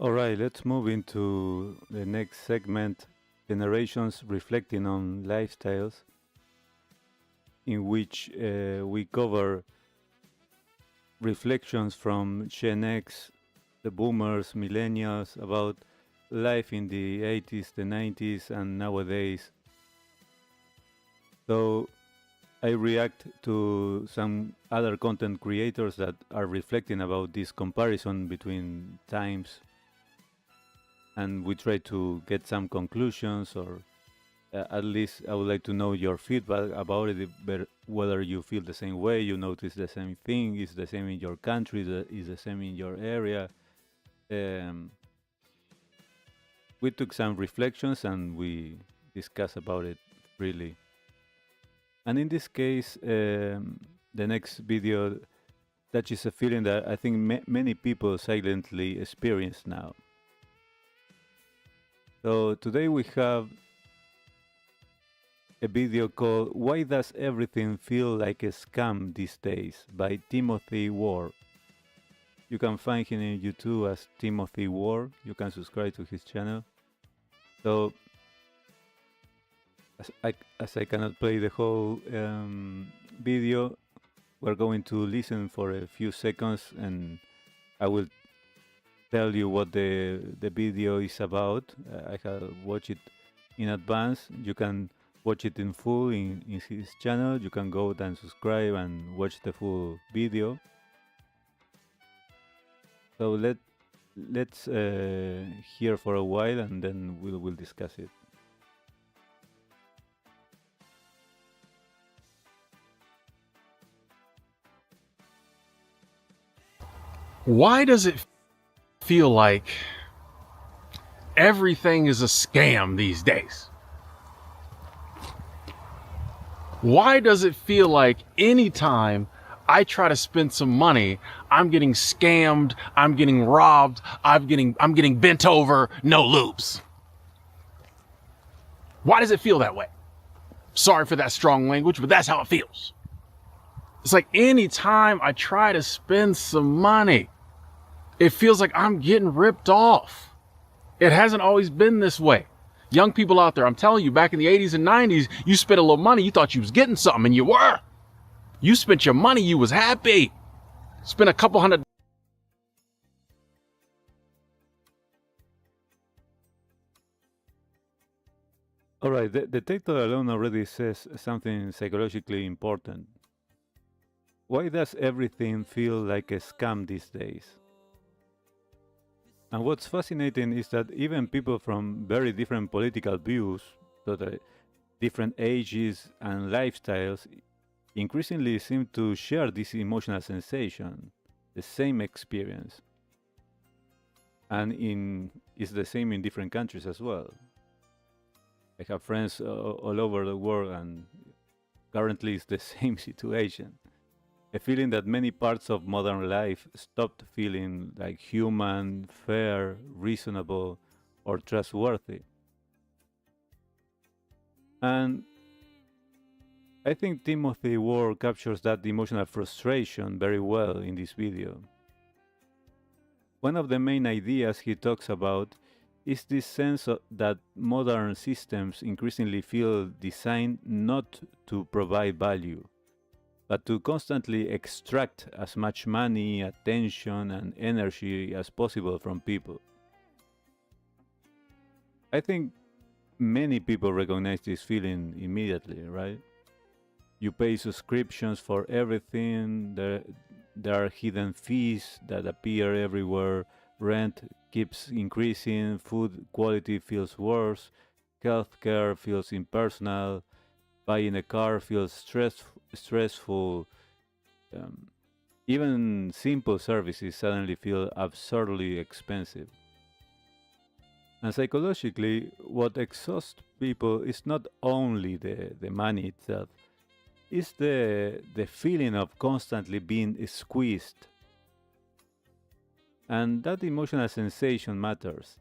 All right, let's move into the next segment, generations reflecting on lifestyles, in which we cover reflections from Gen X, the boomers, millennials, about life in the 80s, the 90s, and nowadays. So I react to some other content creators that are reflecting about this comparison between times, and we try to get some conclusions, or at least I would like to know your feedback about it, whether you feel the same way, you notice the same thing, is the same in your country, is the same in your area. Um, we took some reflections and we discussed about it freely. And in this case, the next video touches a feeling that I think many people silently experience now. So today we have a video called "Why Does Everything Feel Like a Scam These Days" by Timothy Ward. You can find him in YouTube as Timothy Ward. You can subscribe to his channel. So, as I cannot play the whole video, we're going to listen for a few seconds, and I will tell you what the video is about. I have watched it in advance. You can watch it in full in his channel. You can go and subscribe and watch the full video. So let's hear for a while, and then we'll discuss it. Why does it feel like everything is a scam these days? Why does it feel like anytime I try to spend some money, I'm getting scammed, I'm getting robbed, I'm getting bent over, no loops? Why does it feel that way? Sorry for that strong language, but that's how it feels. It's like anytime I try to spend some money, it feels like I'm getting ripped off. It hasn't always been this way. Young people out there, I'm telling you, back in the 80s and 90s, you spent a little money, you thought you was getting something, and you were. You spent your money, you was happy. Spent a couple $100. All right, the title alone already says something psychologically important. Why does everything feel like a scam these days? And what's fascinating is that even people from very different political views, different ages and lifestyles, increasingly seem to share this emotional sensation, the same experience. And it's the same in different countries as well. I have friends all over the world, and currently it's the same situation. A feeling that many parts of modern life stopped feeling like human, fair, reasonable, or trustworthy. And I think Timothy Ward captures that emotional frustration very well in this video. One of the main ideas he talks about is this sense that modern systems increasingly feel designed not to provide value, but to constantly extract as much money, attention, and energy as possible from people. I think many people recognize this feeling immediately, right? You pay subscriptions for everything, there are hidden fees that appear everywhere, rent keeps increasing, food quality feels worse, healthcare feels impersonal, buying a car feels stressful. Even simple services suddenly feel absurdly expensive. And psychologically, what exhausts people is not only the money itself, it's the feeling of constantly being squeezed. And that emotional sensation matters,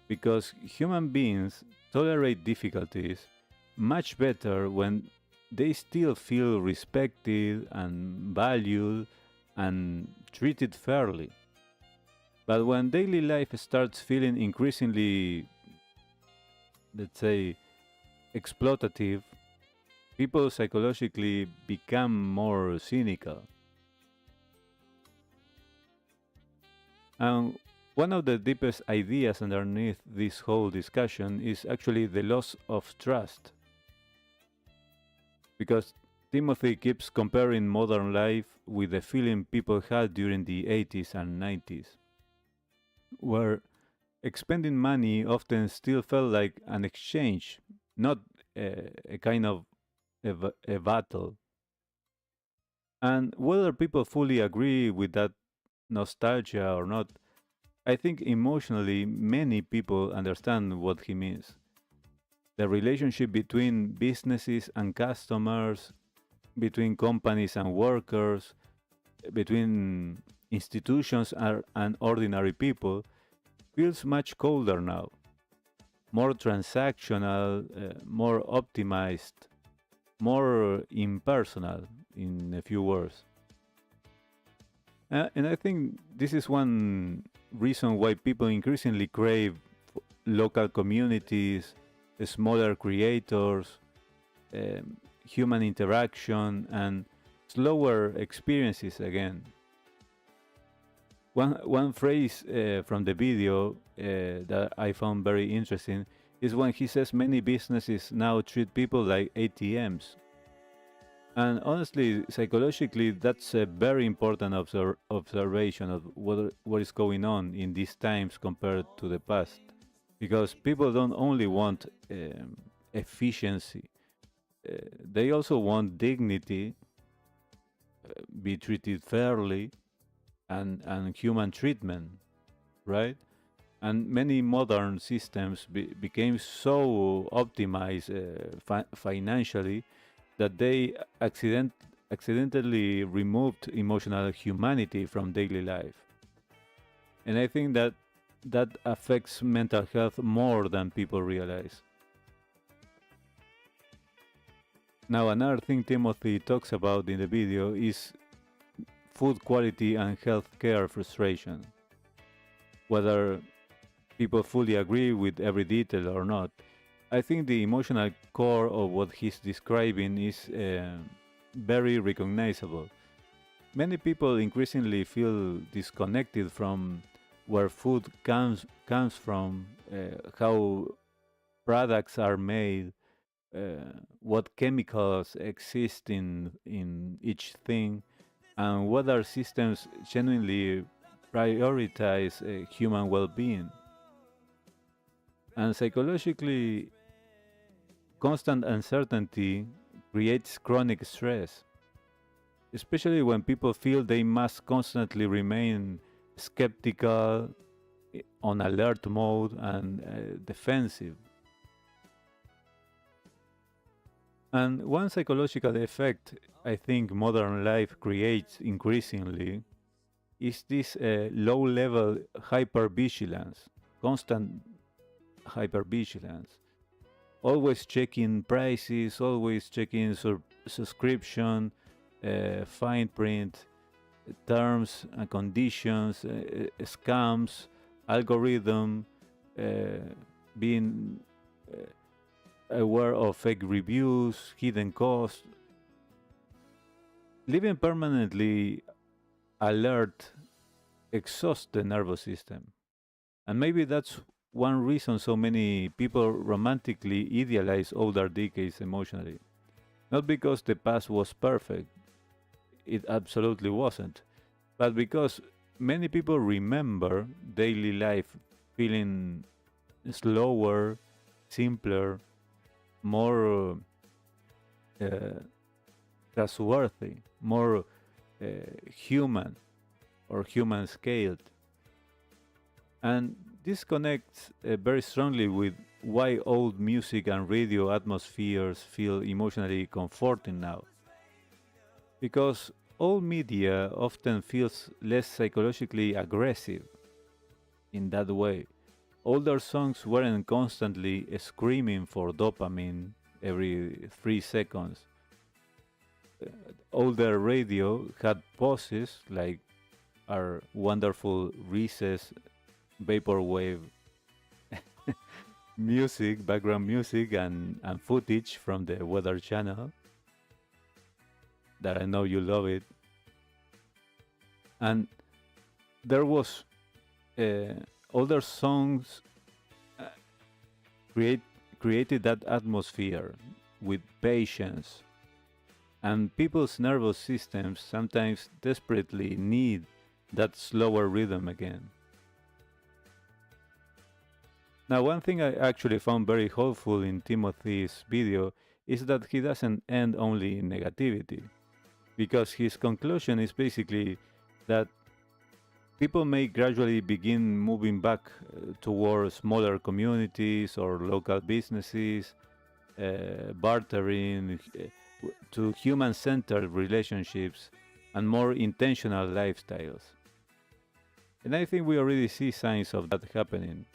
because human beings tolerate difficulties much better when they still feel respected and valued and treated fairly. But when daily life starts feeling increasingly, let's say, exploitative, people psychologically become more cynical. And one of the deepest ideas underneath this whole discussion is actually the loss of trust. Because Timothy keeps comparing modern life with the feeling people had during the 80s and 90s, where expending money often still felt like an exchange, not a kind of a battle. And whether people fully agree with that nostalgia or not, I think emotionally many people understand what he means. The relationship between businesses and customers, between companies and workers, between institutions and ordinary people feels much colder now, more transactional, more optimized, more impersonal, in a few words. And I think this is one reason why people increasingly crave local communities, smaller creators, human interaction, and slower experiences again. One phrase from the video that I found very interesting is when he says many businesses now treat people like ATMs. And honestly, psychologically, that's a very important observation of what is going on in these times compared to the past. Because people don't only want efficiency, they also want dignity, be treated fairly, and human treatment, right? And many modern systems became so optimized financially that they accidentally removed emotional humanity from daily life. And I think that that affects mental health more than people realize. Now, another thing Timothy talks about in the video is food quality and healthcare frustration. Whether people fully agree with every detail or not, I think the emotional core of what he's describing is very recognizable. Many people increasingly feel disconnected from where food comes from, how products are made, what chemicals exist in each thing, and whether systems genuinely prioritize human well-being. And psychologically, constant uncertainty creates chronic stress, especially when people feel they must constantly remain skeptical, on alert mode, and defensive. And one psychological effect I think modern life creates increasingly is this low level hypervigilance, constant hypervigilance. Always checking prices, always checking subscription, fine print, terms and conditions, scams, algorithm, uh, being aware of fake reviews, hidden costs. Living permanently alert exhausts the nervous system. And maybe that's one reason so many people romantically idealize older decades emotionally. Not because the past was perfect, it absolutely wasn't, but because many people remember daily life feeling slower, simpler, more uh, trustworthy, more human or human scaled. And this connects very strongly with why old music and radio atmospheres feel emotionally comforting now. Because old media often feels less psychologically aggressive in that way. Older songs weren't constantly screaming for dopamine every 3 seconds. Older radio had pauses like our wonderful recess vaporwave music, background music, and footage from the Weather Channel that I know you love it. And there was uh, older songs uh, create created that atmosphere with patience, and people's nervous systems sometimes desperately need that slower rhythm again. Now, one thing I actually found very helpful in Timothy's video is that he doesn't end only in negativity, because his conclusion is basically that people may gradually begin moving back towards smaller communities or local businesses, bartering, to human centered relationships and more intentional lifestyles. And I think we already see signs of that happening.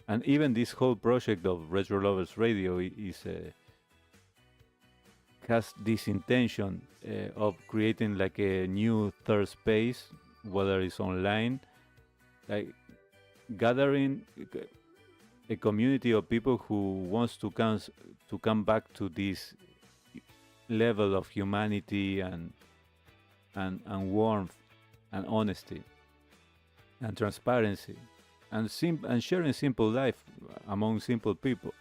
And even this whole project of RetroLovers Radio is has this intention of creating like a new third space, whether it's online, like gathering a community of people who wants to come back to this level of humanity and warmth and honesty and transparency and sharing simple life among simple people.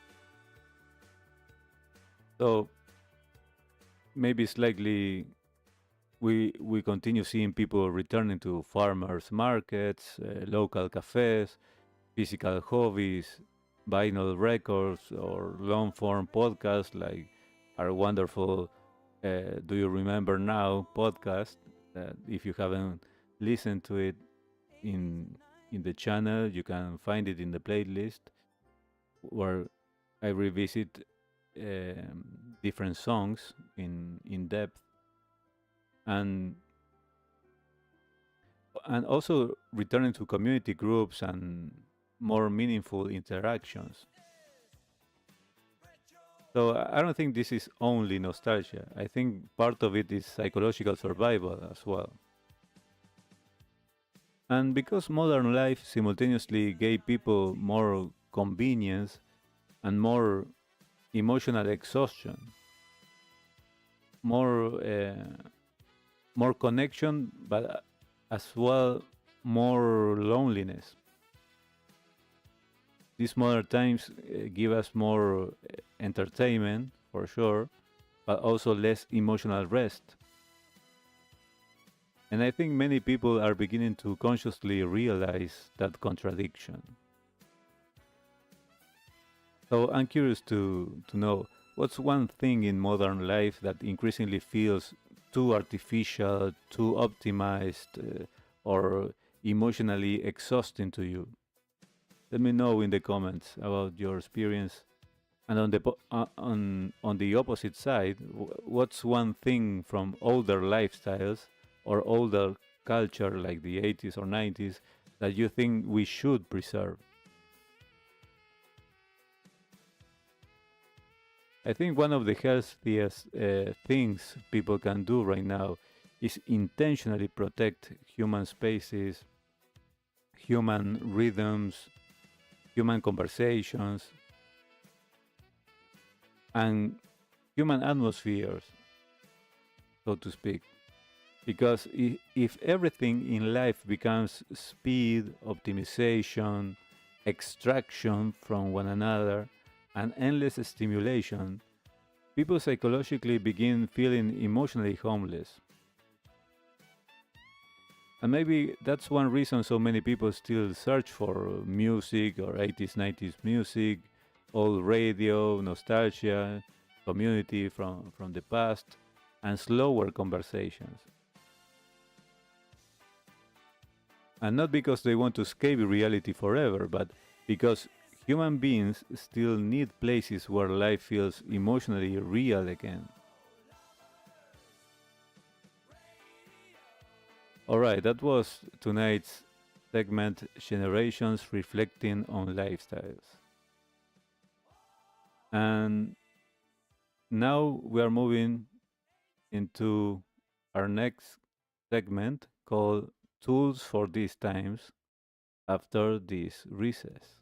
So maybe it's likely we continue seeing people returning to farmers markets, local cafes, physical hobbies, vinyl records, or long form podcasts like our wonderful Do You Remember Now podcast. That if you haven't listened to it in the channel, you can find it in the playlist where I revisit different songs in depth, and also returning to community groups and more meaningful interactions. So I don't think this is only nostalgia. I think part of it is psychological survival as well. And because modern life simultaneously gave people more convenience and more emotional exhaustion, more more connection, but as well more loneliness. These modern times give us more entertainment for sure, but also less emotional rest. And I think many people are beginning to consciously realize that contradiction. So I'm curious to know what's one thing in modern life that increasingly feels too artificial, too optimized, or emotionally exhausting to you. Let me know in the comments about your experience. And on the on the opposite side, what's one thing from older lifestyles or older culture like the 80s or 90s that you think we should preserve? I think one of the healthiest things people can do right now is intentionally protect human spaces, human rhythms, human conversations, and human atmospheres, so to speak. Because if everything in life becomes speed, optimization, extraction from one another, and endless stimulation, people psychologically begin feeling emotionally homeless. And maybe that's one reason so many people still search for music or 80s, 90s music, old radio, nostalgia, community from the past, and slower conversations. And not because they want to escape reality forever, but because human beings still need places where life feels emotionally real again. Alright, that was tonight's segment Generations Reflecting on Lifestyles. And now we are moving into our next segment called tools for these times after this recess.